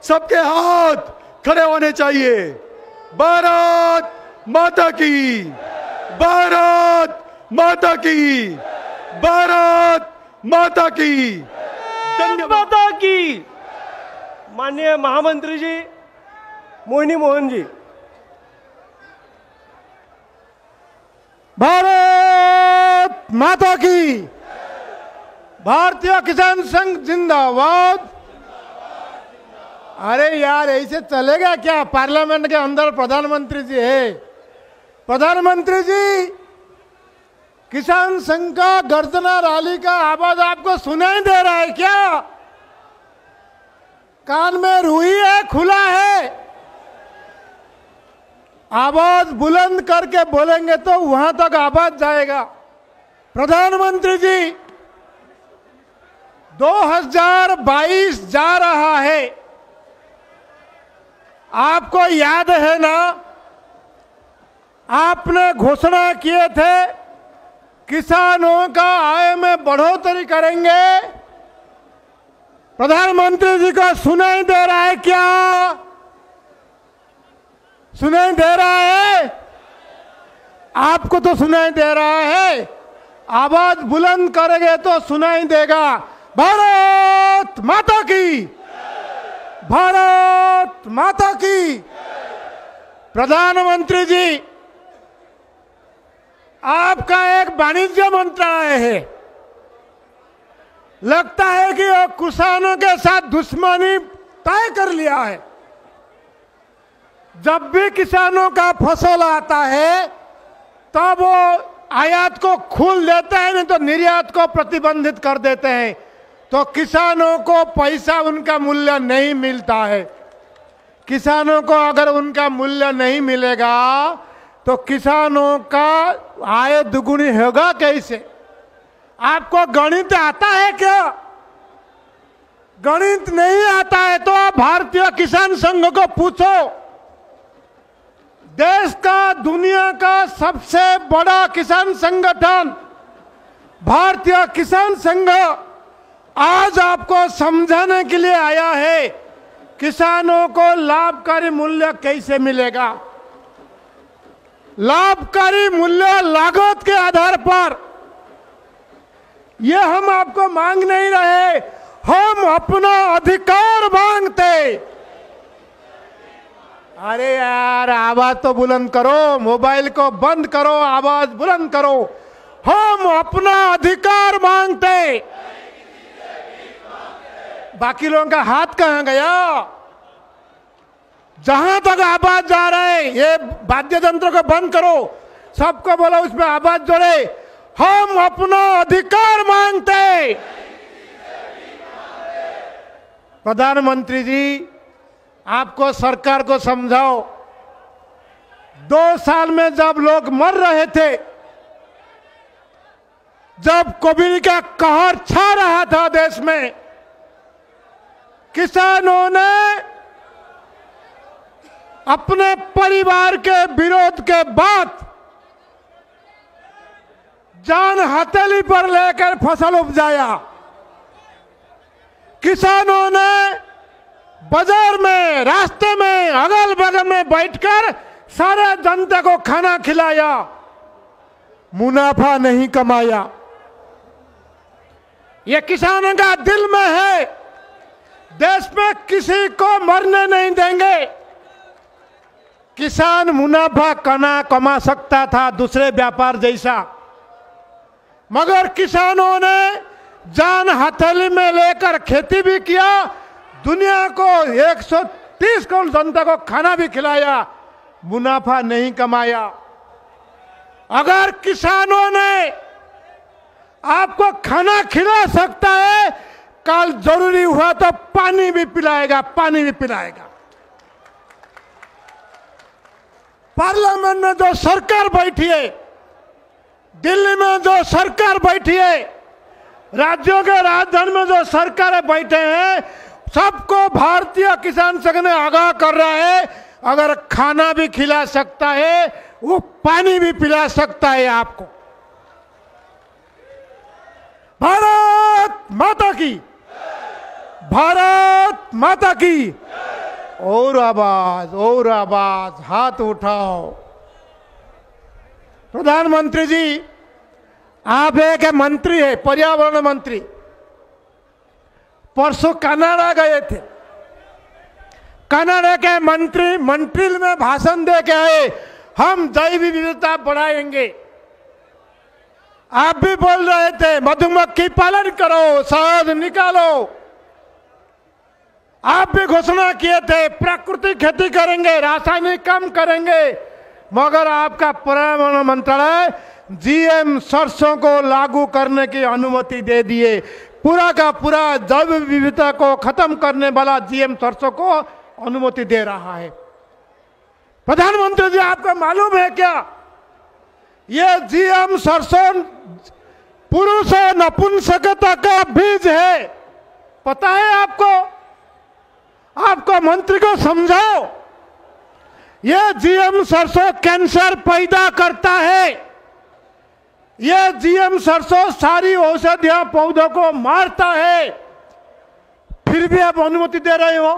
सबके हाथ खड़े होने चाहिए। भारत माता की, भारत माता की, भारत माता की, धन्यवाद माता की। माननीय महामंत्री जी मोहिनी मोहन जी। भारत माता की, भारतीय किसान संघ जिंदाबाद। अरे यार ऐसे चलेगा क्या? पार्लियामेंट के अंदर प्रधानमंत्री जी है। प्रधानमंत्री जी, किसान संघ का गर्जना रैली का आवाज आपको सुनाई दे रहा है क्या? कान में रुई है, खुला है? आवाज बुलंद करके बोलेंगे तो वहां तक आवाज जाएगा। प्रधानमंत्री जी, 2022 जा रहा है, आपको याद है ना? आपने घोषणा किए थे किसानों का आय में बढ़ोतरी करेंगे। प्रधानमंत्री जी को सुनाई दे रहा है क्या? सुनाई दे रहा है? आपको तो सुनाई दे रहा है, आवाज बुलंद करेंगे तो सुनाई देगा। भारत माता की, भारत माता की। प्रधानमंत्री जी, आपका एक वाणिज्य मंत्रालय है, लगता है कि वो किसानों के साथ दुश्मनी तय कर लिया है। जब भी किसानों का फसल आता है तब वो आयात को खोल देते हैं, नहीं तो निर्यात को प्रतिबंधित कर देते हैं, तो किसानों को पैसा, उनका मूल्य नहीं मिलता है। किसानों को अगर उनका मूल्य नहीं मिलेगा तो किसानों का आय दुगुनी होगा कैसे? आपको गणित आता है क्या? गणित नहीं आता है तो आप भारतीय किसान संघ को पूछो। देश का, दुनिया का सबसे बड़ा किसान संगठन भारतीय किसान संघ आज आपको समझाने के लिए आया है किसानों को लाभकारी मूल्य कैसे मिलेगा। लाभकारी मूल्य लागत के आधार पर, ये हम आपको मांग नहीं रहे, हम अपना अधिकार मांगते। अरे यार आवाज तो बुलंद करो, मोबाइल को बंद करो, आवाज बुलंद करो। हम अपना अधिकार मांगते। बाकी लोगों का हाथ कहां गया? जहां तक आवाज जा रहा है, ये वाद्य यंत्र को बंद करो, सबको बोलो उसमें आवाज जोड़े। हम अपना अधिकार मांगते। प्रधानमंत्री जी, आपको सरकार को समझाओ, 2 साल में जब लोग मर रहे थे, जब कोविड का कहर छा रहा था देश में, किसानों ने अपने परिवार के विरोध के बाद जान हथेली पर लेकर फसल उपजाया। किसानों ने बाजार में, रास्ते में, अगल बगल में बैठकर सारे जनता को खाना खिलाया, मुनाफा नहीं कमाया। ये किसानों का दिल में है, देश में किसी को मरने नहीं देंगे। किसान मुनाफा कमा सकता था दूसरे व्यापार जैसा, मगर किसानों ने जान हथेली में लेकर खेती भी किया, दुनिया को 130 करोड़ जनता को खाना भी खिलाया, मुनाफा नहीं कमाया। अगर किसानों ने आपको खाना खिला सकता है, कल जरूरी हुआ तो पानी भी पिलाएगा, पानी भी पिलाएगा। पार्लियामेंट में जो सरकार बैठी है, दिल्ली में जो सरकार बैठी है, राज्यों के राजधानी में जो सरकारें बैठे हैं, सबको भारतीय किसान संघ ने आगाह कर रहा है, अगर खाना भी खिला सकता है, वो पानी भी पिला सकता है आपको। भारत माता की, भारत माता की। और आवाज, हाथ उठाओ। प्रधानमंत्री जी, आप एक मंत्री है, पर्यावरण मंत्री। परसों कनाडा गए थे, कनाडा के मंत्री मॉन्ट्रियल में भाषण दे के आए, हम जैव विविधता बढ़ाएंगे। आप भी बोल रहे थे मधुमक्खी पालन करो, शहद निकालो। आप भी घोषणा किए थे प्राकृतिक खेती करेंगे, रासायनिक कम करेंगे, मगर आपका पर्यावरण मंत्रालय जीएम सरसों को लागू करने की अनुमति दे दिए। पूरा का पूरा जैव विविधता को खत्म करने वाला जीएम सरसों को अनुमति दे रहा है। प्रधानमंत्री जी, आपको मालूम है क्या, ये जीएम सरसों पुरुष और नपुंसकता का बीज है। पता है आपको? आपको मंत्री को समझाओ, ये जीएम सरसों कैंसर पैदा करता है। ये जीएम सरसों सारी औषधियां पौधों को मारता है, फिर भी आप अनुमति दे रहे हो।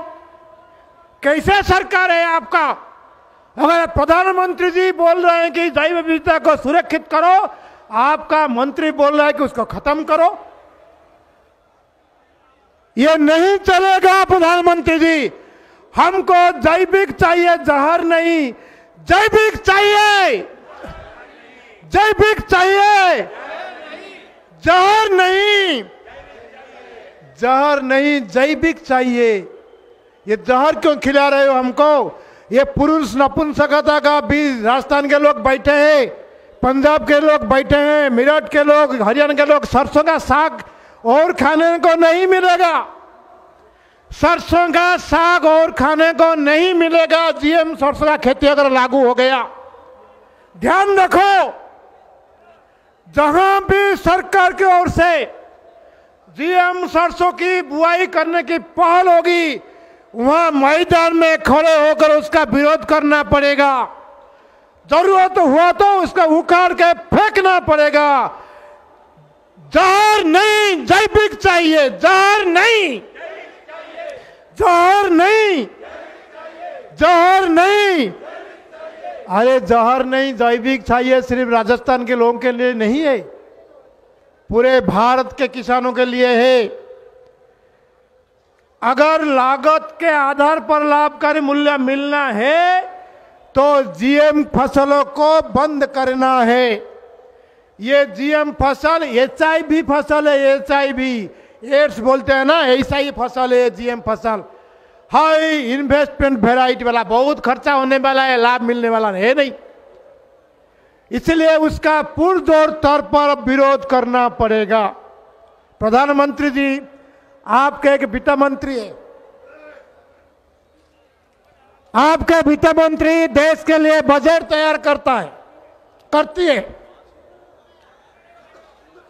कैसे सरकार है आपका? अगर प्रधानमंत्री जी बोल रहे हैं कि जैव विविधता को सुरक्षित करो, आपका मंत्री बोल रहा है कि उसको खत्म करो। ये नहीं चलेगा प्रधानमंत्री जी। हमको जैविक चाहिए, जहर नहीं। जैविक चाहिए, जैविक चाहिए, जहर नहीं, जहर नहीं, जैविक चाहिए। ये जहर क्यों खिला रहे हो हमको? ये पुरुष नपुंसकता का बीज राजस्थान के लोग बैठे हैं, पंजाब के लोग बैठे हैं, मेरठ के लोग, हरियाणा के लोग। सरसों का साग और खाने को नहीं मिलेगा, सरसों का साग और खाने को नहीं मिलेगा जीएम सरसों का खेती अगर लागू हो गया। ध्यान रखो, जहां भी सरकार की ओर से जीएम सरसों की बुआई करने की पहल होगी, वहां मैदान में खड़े होकर उसका विरोध करना पड़ेगा। जरूरत हुआ तो उसका उखाड़ के फेंकना पड़ेगा। जहर नहीं, जैविक चाहिए, जहर नहीं, जहर नहीं, जहर नहीं। अरे जहर नहीं, जैविक चाहिए। सिर्फ राजस्थान के लोगों के लिए नहीं है, पूरे भारत के किसानों के लिए है। अगर लागत के आधार पर लाभकारी मूल्य मिलना है तो जीएम फसलों को बंद करना है। ये जीएम फसल एचआईवी फसल है, एचआईवी एड्स बोलते हैं ना, ऐसा ही फसल है जीएम फसल। हाई इन्वेस्टमेंट वेराइटी वाला, बहुत खर्चा होने वाला है, लाभ मिलने वाला है नहीं। इसलिए उसका पुरजोर तौर पर विरोध करना पड़ेगा। प्रधानमंत्री जी, आपके एक वित्त मंत्री है, आपका वित्त मंत्री देश के लिए बजट तैयार करती है।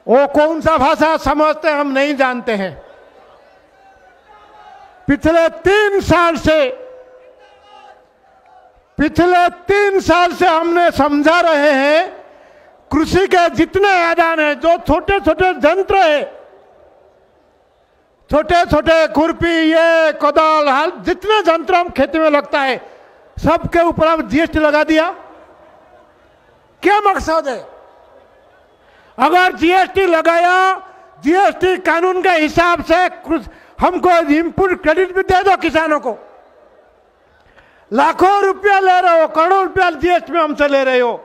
वो कौन सा भाषा समझते हम नहीं जानते हैं। पिछले 3 साल से हमने समझा रहे हैं, कृषि के जितने आदान है, जो छोटे छोटे यंत्र है, छोटे छोटे खुरपी, ये कोदाल, हल, जितने यंत्र हम खेती में लगता है, सबके ऊपर हम जीएसटी लगा दिया। क्या मकसद है? अगर जीएसटी लगाया, जीएसटी कानून के हिसाब से हमको इनपुट क्रेडिट भी दे दो किसानों को। लाखों रुपया ले रहे हो, करोड़ों रुपया जीएसटी में हमसे ले रहे हो,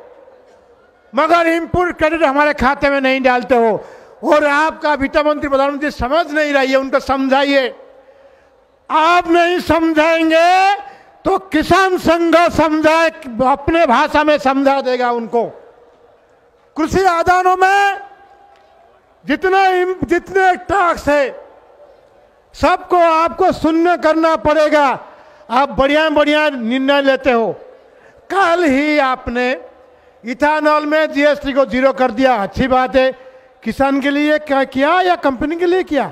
मगर इनपुट क्रेडिट हमारे खाते में नहीं डालते हो। और आपका वित्त मंत्री, प्रधानमंत्री समझ नहीं रही है, उनको समझाइए। आप नहीं समझाएंगे तो किसान संघ समझाए, अपने भाषा में समझा देगा उनको। कृषि आदानों में जितने टैक्स है, सबको आपको शून्य करना पड़ेगा। आप बढ़िया बढ़िया निर्णय लेते हो। कल ही आपने इथेनॉल में जीएसटी को 0 कर दिया, अच्छी बात है। किसान के लिए क्या किया या कंपनी के लिए किया?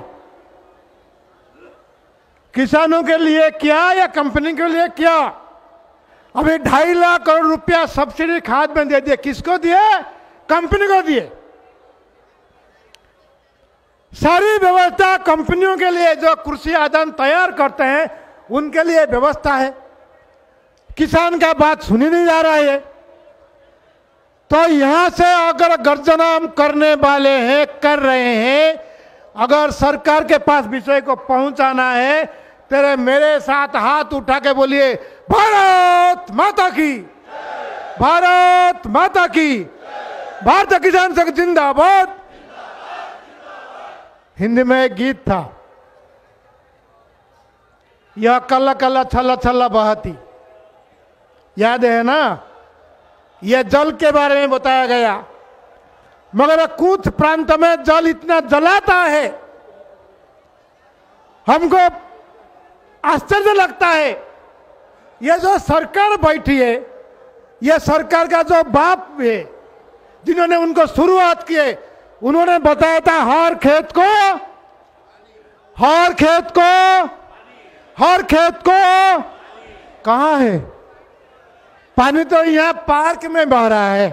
किसानों के लिए किया या कंपनी के लिए किया? अभी 2.5 लाख करोड़ रुपया सब्सिडी खाद में दे दिए। किसको दिए? कंपनी को दिए। सारी व्यवस्था कंपनियों के लिए जो कृषि आदान तैयार करते हैं उनके लिए व्यवस्था है। किसान का बात सुनी नहीं जा रहा है। तो यहां से अगर गर्जना हम करने वाले हैं, कर रहे हैं, अगर सरकार के पास विषय को पहुंचाना है, तेरे मेरे साथ हाथ उठा के बोलिए भारत माता की, भारत माता की, भारतीय किसान संघ जिंदाबाद। हिंदी में एक गीत था, यह कल्ला कल्ला छल्ला छल्ला बहती, याद है ना? यह जल के बारे में बताया गया। मगर कुछ प्रांत में जल इतना जलाता है, हमको आश्चर्य लगता है। यह जो सरकार बैठी है, यह सरकार का जो बाप है, जिन्होंने उनको शुरुआत की है, उन्होंने बताया था हर खेत को, हर खेत को, हर खेत को कहाँ है पानी? तो यहाँ पार्क में बह रहा है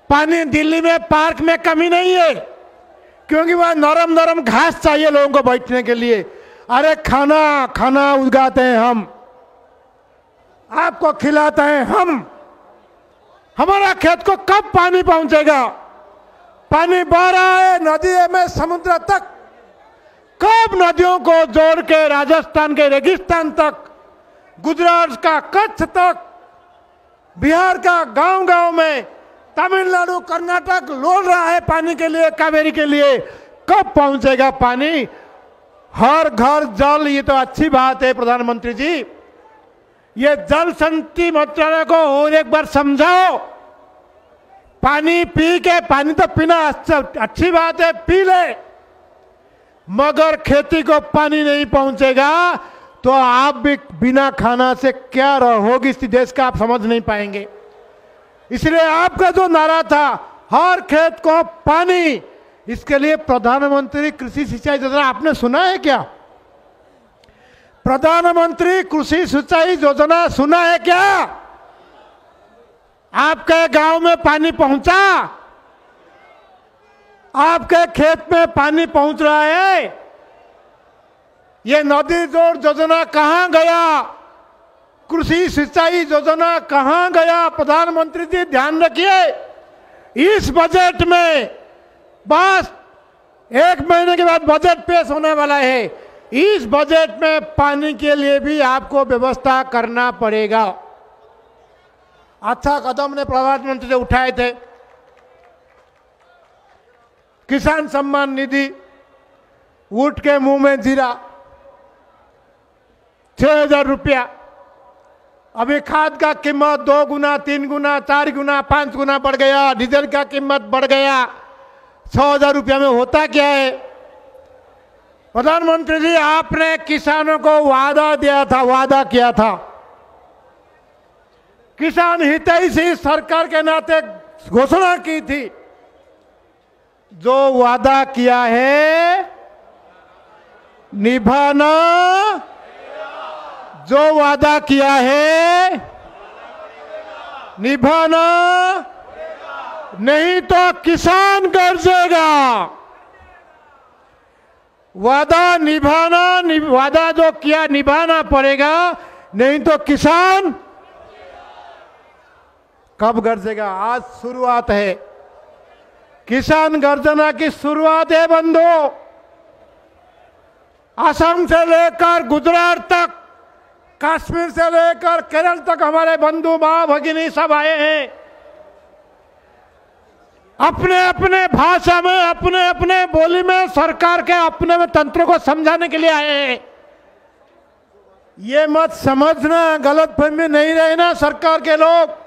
पानी। दिल्ली में पार्क में कमी नहीं है, क्योंकि वह नरम नरम घास चाहिए लोगों को बैठने के लिए। अरे खाना खाना उगाते हैं हम, आपको खिलाते हैं हम। हमारा खेत को कब पानी पहुंचेगा? पानी बह रहा है नदी में समुद्र तक, कब नदियों को जोड़ के राजस्थान के रेगिस्तान तक, गुजरात का कच्छ तक, बिहार का गांव गांव में, तमिलनाडु कर्नाटक लोड़ रहा है पानी के लिए, कावेरी के लिए। कब पहुंचेगा पानी? हर घर जल, ये तो अच्छी बात है प्रधानमंत्री जी। ये जल शक्ति मंत्रालय को और एक बार समझाओ। पानी पी के, पानी तो पीना अच्छी बात है, पी ले, मगर खेती को पानी नहीं पहुंचेगा तो आप भी बिना खाना से क्या होगी इस देश का, आप समझ नहीं पाएंगे। इसलिए आपका जो नारा था हर खेत को पानी, इसके लिए प्रधानमंत्री कृषि सिंचाई योजना आपने सुना है क्या? प्रधानमंत्री कृषि सिंचाई योजना सुना है क्या? आपके गांव में पानी पहुंचा? आपके खेत में पानी पहुंच रहा है? ये नदी जोड़ योजना कहां गया? कृषि सिंचाई योजना कहां गया? प्रधानमंत्री जी ध्यान रखिए, इस बजट में बस 1 महीने के बाद बजट पेश होने वाला है। इस बजट में पानी के लिए भी आपको व्यवस्था करना पड़ेगा। अच्छा कदम ने प्रधानमंत्री ने उठाए थे, किसान सम्मान निधि, ऊंट के मुंह में जीरा, 6,000 रुपया। अभी खाद का कीमत 2 गुना, 3 गुना, 4 गुना, 5 गुना बढ़ गया। डीजल का कीमत बढ़ गया। 6,000 रुपया में होता क्या है? प्रधानमंत्री जी आपने किसानों को वादा दिया था, वादा किया था, किसान हितैषी सरकार के नाते घोषणा की थी। जो वादा किया है निभाना, जो वादा किया है निभाना, नहीं तो किसान गरजेगा। वादा निभाना, वादा जो किया निभाना पड़ेगा, नहीं तो किसान कब गरजेगा? आज शुरुआत है, किसान गर्जना की शुरुआत है बंधु। असम से लेकर गुजरात तक, कश्मीर से लेकर केरल तक हमारे बंधु मां भगिनी सब आए हैं। अपने अपने भाषा में, अपने अपने बोली में, सरकार के अपने में तंत्र को समझाने के लिए आए हैं। ये मत समझना, गलतफहमी नहीं रहना सरकार के लोग।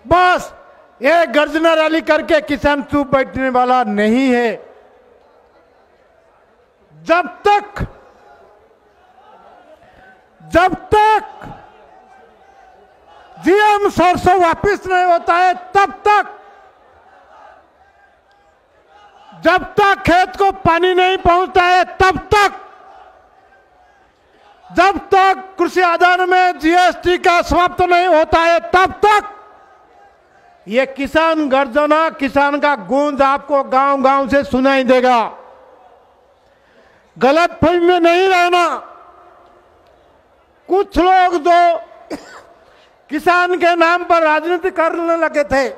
बस एक गर्जना रैली करके किसान चुप बैठने वाला नहीं है। जब तक जीएम सरसों वापिस नहीं होता है, तब तक, जब तक खेत को पानी नहीं पहुंचता है, तब तक, जब तक कृषि आदान में जीएसटी का समाप्त नहीं होता है, तब तक ये किसान गर्जना, किसान का गूंज आपको गांव गांव से सुनाई देगा। गलतफहमी में नहीं रहना। कुछ लोग जो किसान के नाम पर राजनीति करने लगे थे,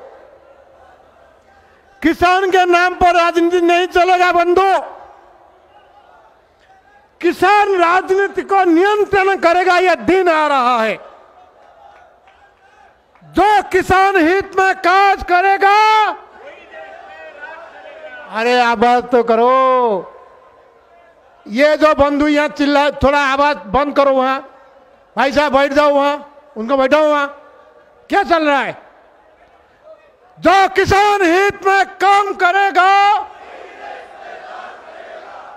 किसान के नाम पर राजनीति नहीं चलेगा बंधु। किसान राजनीति को नियंत्रण करेगा, यह दिन आ रहा है। जो किसान हित में काज करेगा, अरे आवाज तो करो। ये जो बंधु यहाँ चिल्ला, थोड़ा आवाज बंद करो। वहां भाई साहब बैठ जाओ, वहां उनको बैठाओ। वहां क्या चल रहा है? जो किसान हित में काम करेगा,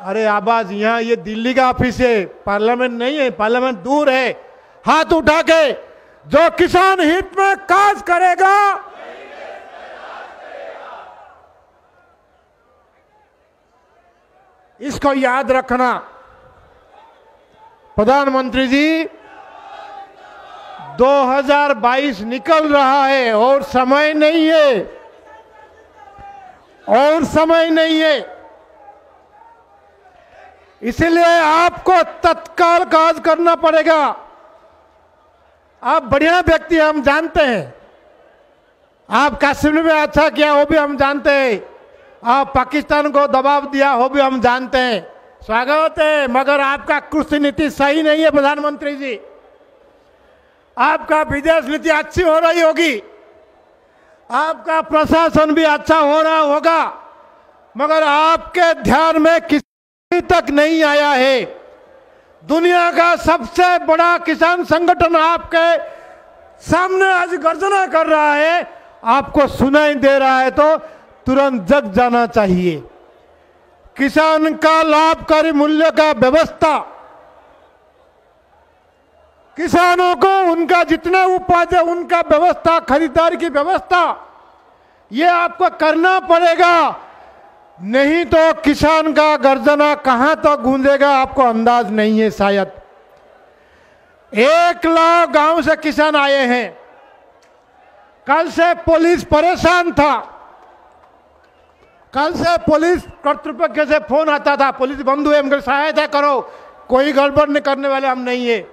अरे आवाज यहाँ, ये दिल्ली का ऑफिस है, पार्लियामेंट नहीं है, पार्लियामेंट दूर है। हाथ उठा के जो किसान हित में काज करेगा, इसको याद रखना। प्रधानमंत्री जी, 2022 निकल रहा है और समय नहीं है, और समय नहीं है। इसलिए आपको तत्काल काज करना पड़ेगा। आप बढ़िया व्यक्ति, हम जानते हैं। आप कश्मीर में अच्छा किया, वो भी हम जानते हैं। आप पाकिस्तान को दबाव दिया, वो भी हम जानते हैं। स्वागत है, मगर आपका कृषि नीति सही नहीं है प्रधानमंत्री जी। आपका विदेश नीति अच्छी हो रही होगी, आपका प्रशासन भी अच्छा हो रहा होगा, मगर आपके ध्यान में किसी तक नहीं आया है। दुनिया का सबसे बड़ा किसान संगठन आपके सामने आज गर्जना कर रहा है, आपको सुनाई दे रहा है तो तुरंत जग जाना चाहिए। किसान का लाभकारी मूल्य का व्यवस्था, किसानों को उनका जितना उपज है उनका व्यवस्था, खरीदारी की व्यवस्था, ये आपको करना पड़ेगा। नहीं तो किसान का गर्जना कहां तक गूंजेगा आपको अंदाज नहीं है शायद। 1 लाख गांव से किसान आए हैं। कल से पुलिस परेशान था, कल से पुलिस कर्तृपक्ष से फोन आता था, पुलिस बंधु है, मेरी सहायता करो, कोई गड़बड़ नहीं करने वाले हम नहीं है।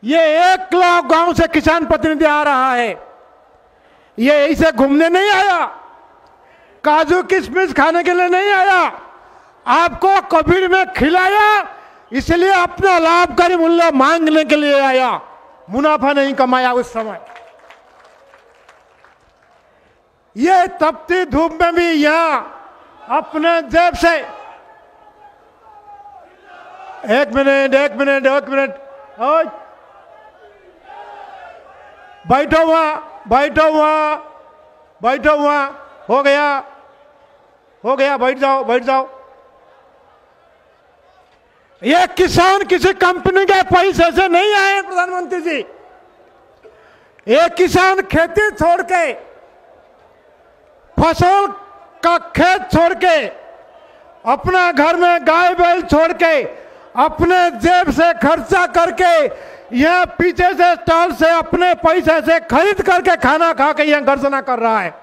ये 1 लाख गांव से किसान प्रतिनिधि आ रहा है। ये ऐसे घूमने नहीं आया, काजू किशमिश खाने के लिए नहीं आया, आपको कोविड में खिलाया, इसलिए अपना लाभकारी मूल्य मांगने के लिए आया, मुनाफा नहीं कमाया उस समय। ये तपती धूप में भी यहां अपने जेब से, एक मिनट बैठो वहां, हो गया, बैठ जाओ। ये किसान किसी कंपनी के पैसे से नहीं आए प्रधानमंत्री जी। ये किसान खेती छोड़ के, फसल का खेत छोड़ के, अपना घर में गाय बैल छोड़ के, अपने जेब से खर्चा करके, यह पीछे से स्टॉल से अपने पैसे से खरीद करके खाना खा के यह गर्जना कर रहा है।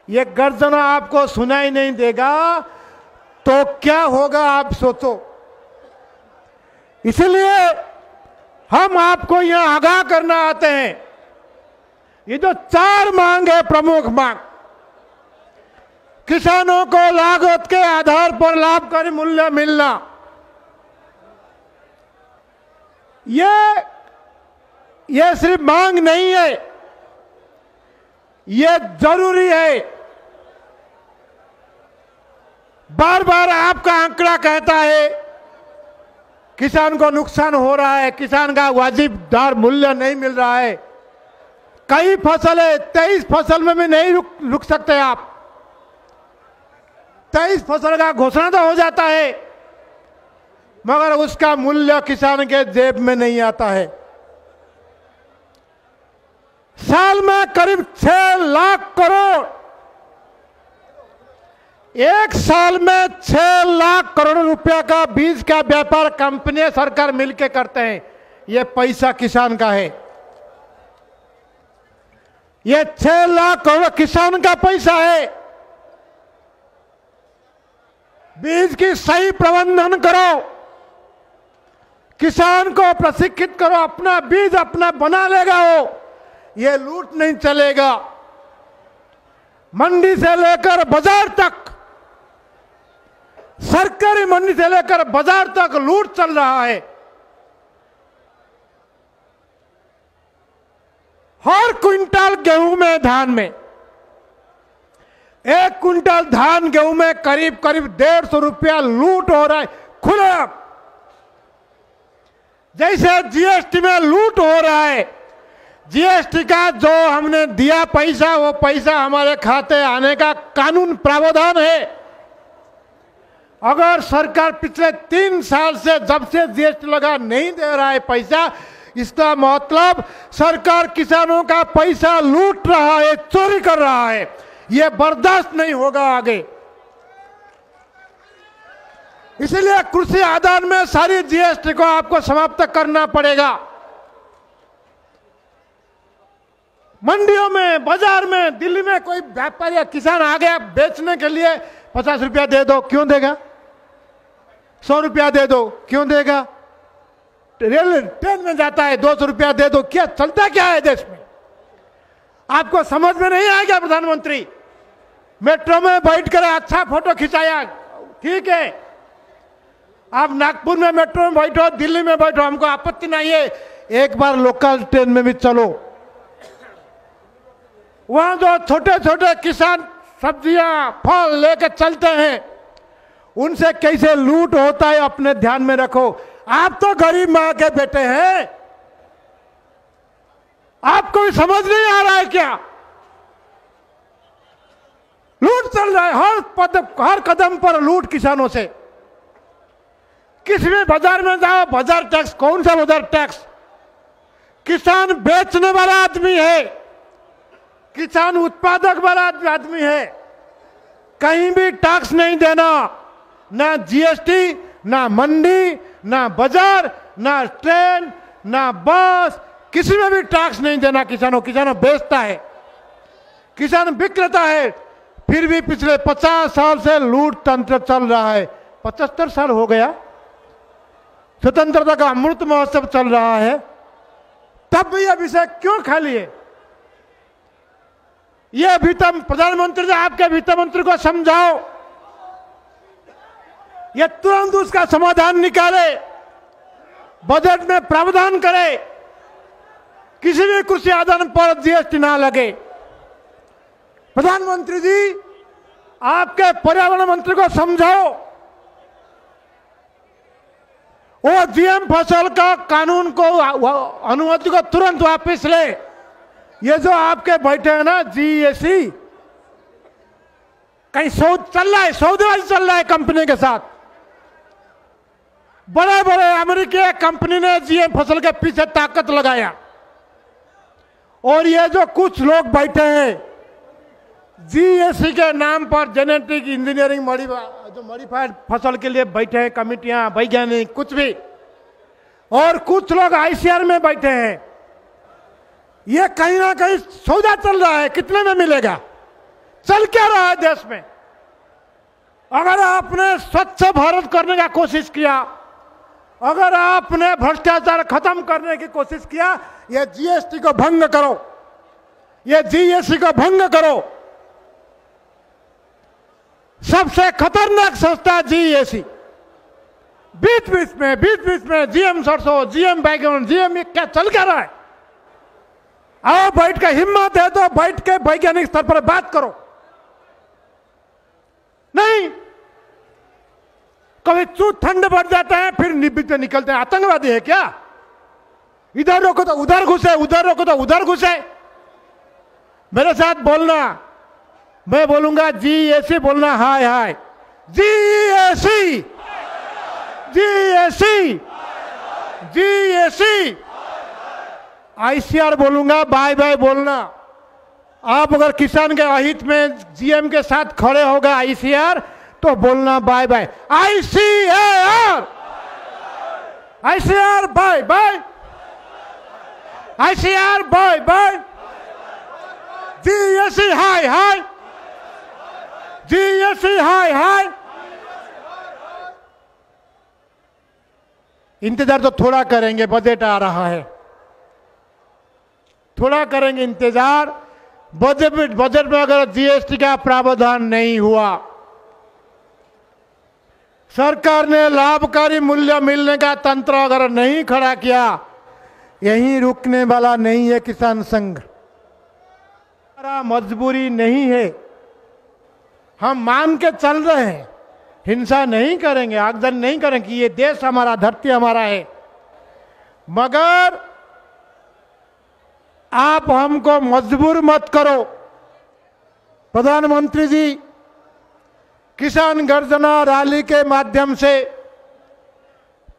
यह गर्जना आपको सुनाई नहीं देगा तो क्या होगा आप सोचो। इसलिए हम आपको यहां आगाह करना आते हैं। ये जो 4 मांग है, प्रमुख मांग, किसानों को लागत के आधार पर लाभकारी मूल्य मिलना, ये सिर्फ मांग नहीं है, ये जरूरी है। बार बार आपका आंकड़ा कहता है किसान को नुकसान हो रहा है, किसान का वाजिबदार मूल्य नहीं मिल रहा है। कई फसल है, 23 फसल में भी नहीं रुक सकते आप। 23 फसल का घोषणा तो हो जाता है, मगर उसका मूल्य किसान के जेब में नहीं आता है। साल में करीब 6 लाख करोड़, एक साल में 6 लाख करोड़ रुपया का बीज का व्यापार कंपनी सरकार मिलकर करते हैं। यह पैसा किसान का है, यह 6 लाख करोड़ किसान का पैसा है। बीज की सही प्रबंधन करो, किसान को प्रशिक्षित करो, अपना बीज अपना बना लेगा वो, ये लूट नहीं चलेगा। मंडी से लेकर बाजार तक, सरकारी मंडी से लेकर बाजार तक लूट चल रहा है। हर क्विंटल गेहूं में, धान में, 1 क्विंटल धान गेहूं में करीब करीब 150 रुपया लूट हो रहा है खुला। जैसे जीएसटी में लूट हो रहा है, जीएसटी का जो हमने दिया पैसा, वो पैसा हमारे खाते आने का कानून प्रावधान है। अगर सरकार पिछले 3 साल से जब से जीएसटी लगा नहीं दे रहा है पैसा, इसका मतलब सरकार किसानों का पैसा लूट रहा है, चोरी कर रहा है। यह बर्दाश्त नहीं होगा आगे। इसलिए कृषि आदान में सारी जीएसटी को आपको समाप्त करना पड़ेगा। मंडियों में, बाजार में, दिल्ली में कोई व्यापारी या किसान आ गया बेचने के लिए, 50 रुपया दे दो, क्यों देगा? 100 रुपया दे दो, क्यों देगा? रेल ट्रेन में जाता है, 200 रुपया दे दो, क्या चलता क्या है देश में? आपको समझ में नहीं आएगा? प्रधानमंत्री मेट्रो में बैठकर अच्छा फोटो खिंचाया, ठीक है, आप नागपुर में मेट्रो में बैठो, दिल्ली में बैठो, हमको आपत्ति नहीं है। एक बार लोकल ट्रेन में भी चलो, वहां जो छोटे छोटे किसान सब्जियां फल लेकर चलते हैं, उनसे कैसे लूट होता है अपने ध्यान में रखो। आप तो गरीब मां के बेटे हैं, आपको भी समझ नहीं आ रहा है क्या? लूट चल रहा है हर कदम पर लूट किसानों से। किसी भी बाजार में जाओ, बाजार टैक्स, कौन सा बाजार टैक्स? किसान बेचने वाला आदमी है, किसान उत्पादक वाला आदमी है, कहीं भी टैक्स नहीं देना, ना जीएसटी, ना मंडी, ना बाजार, ना ट्रेन, ना बस, किसी में भी टैक्स नहीं देना किसानों। किसानों बेचता है, किसान विक्रेता है, फिर भी पिछले 50 साल से लूट तंत्र चल रहा है। 75 साल हो गया, स्वतंत्रता का अमृत महोत्सव चल रहा है, तब भी यह विषय क्यों खाली है? यह प्रधानमंत्री जी, आपके वित्त मंत्री को समझाओ, यह तुरंत उसका समाधान निकाले, बजट में प्रावधान करे, किसी भी कृषि आदान पर जीएसटी ना लगे। प्रधानमंत्री जी, आपके पर्यावरण मंत्री को समझाओ, वो जीएम फसल का कानून को, अनुमति को तुरंत वापस ले। ये जो आपके बैठे हैं ना जीएसी, कहीं सौदेबाजी चल रहा है कंपनी के साथ। बड़े बड़े अमेरिकी कंपनी ने जीएम फसल के पीछे ताकत लगाया, और ये जो कुछ लोग बैठे हैं जीएसी के नाम पर, जेनेटिक इंजीनियरिंग जो मॉडिफाइड फसल के लिए बैठे हैं कमिटियां, वैज्ञानिक, कुछ भी, और कुछ लोग आईसीआर में बैठे हैं। ये कहीं ना कहीं सौदा चल रहा है, कितने में मिलेगा? चल क्या रहा है देश में? अगर आपने स्वच्छ भारत करने का कोशिश किया, अगर आपने भ्रष्टाचार खत्म करने की कोशिश किया, ये जीएसटी को भंग करो, ये जीएसटी को भंग करो। सबसे खतरनाक संस्था जीएसी, बीच बीच में जीएम सरसों, जीएम बैगन, जीएम, क्या चल क्या रहा है? आओ बैठ के, हिम्मत है तो बैठ के वैज्ञानिक स्तर पर बात करो। नहीं, कभी चूत ठंड बढ़ जाता है, फिर बीच में निकलते हैं। आतंकवादी है क्या? इधर रोको तो उधर घुसे, उधर रोको तो उधर घुसे। मेरे साथ बोलना, मैं बोलूंगा जीएसी, बोलना हाय hi, GAC, GAC, GAC. ICR बोलूंगा, बाय बाय बोलना। आप अगर किसान के अहित में जीएम के साथ खड़े होगा आईसीआर, तो बोलना bye bye. ICR, ICR bye bye, ICR bye bye, GAC hi hi, GAC hi hi. इंतजार तो थोड़ा करेंगे, बजट आ रहा है, थोड़ा करेंगे इंतजार। बजट में अगर जीएसटी का प्रावधान नहीं हुआ, सरकार ने लाभकारी मूल्य मिलने का तंत्र अगर नहीं खड़ा किया, यहीं रुकने वाला नहीं है किसान संघ। हमारा मजबूरी नहीं है, हम मान के चल रहे हैं, हिंसा नहीं करेंगे, आगजन नहीं करेंगे कि ये देश हमारा, धरती हमारा है। मगर आप हमको मजबूर मत करो। प्रधानमंत्री जी किसान गर्जना रैली के माध्यम से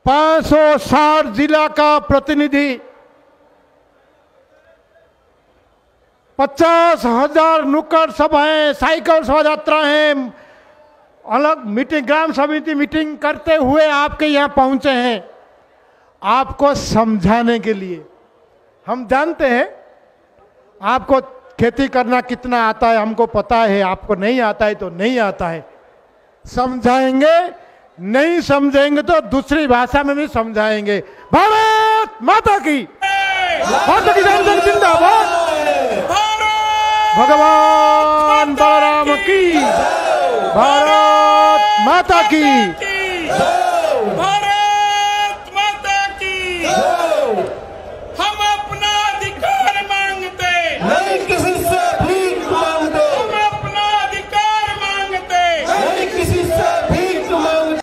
560 जिला का प्रतिनिधि, 50,000 नुक्कड़ सभाएं, साइकिल शोभा यात्राएं, अलग मीटिंग, ग्राम समिति मीटिंग करते हुए आपके यहाँ पहुंचे हैं, आपको समझाने के लिए। हम जानते हैं आपको खेती करना कितना आता है, हमको पता है, आपको नहीं आता है तो नहीं आता है। समझाएंगे, नहीं समझेंगे तो दूसरी भाषा में भी समझाएंगे। भारत माता की, माता की जय जिंदाबाद, भगवान बलराम की, भारत माता की।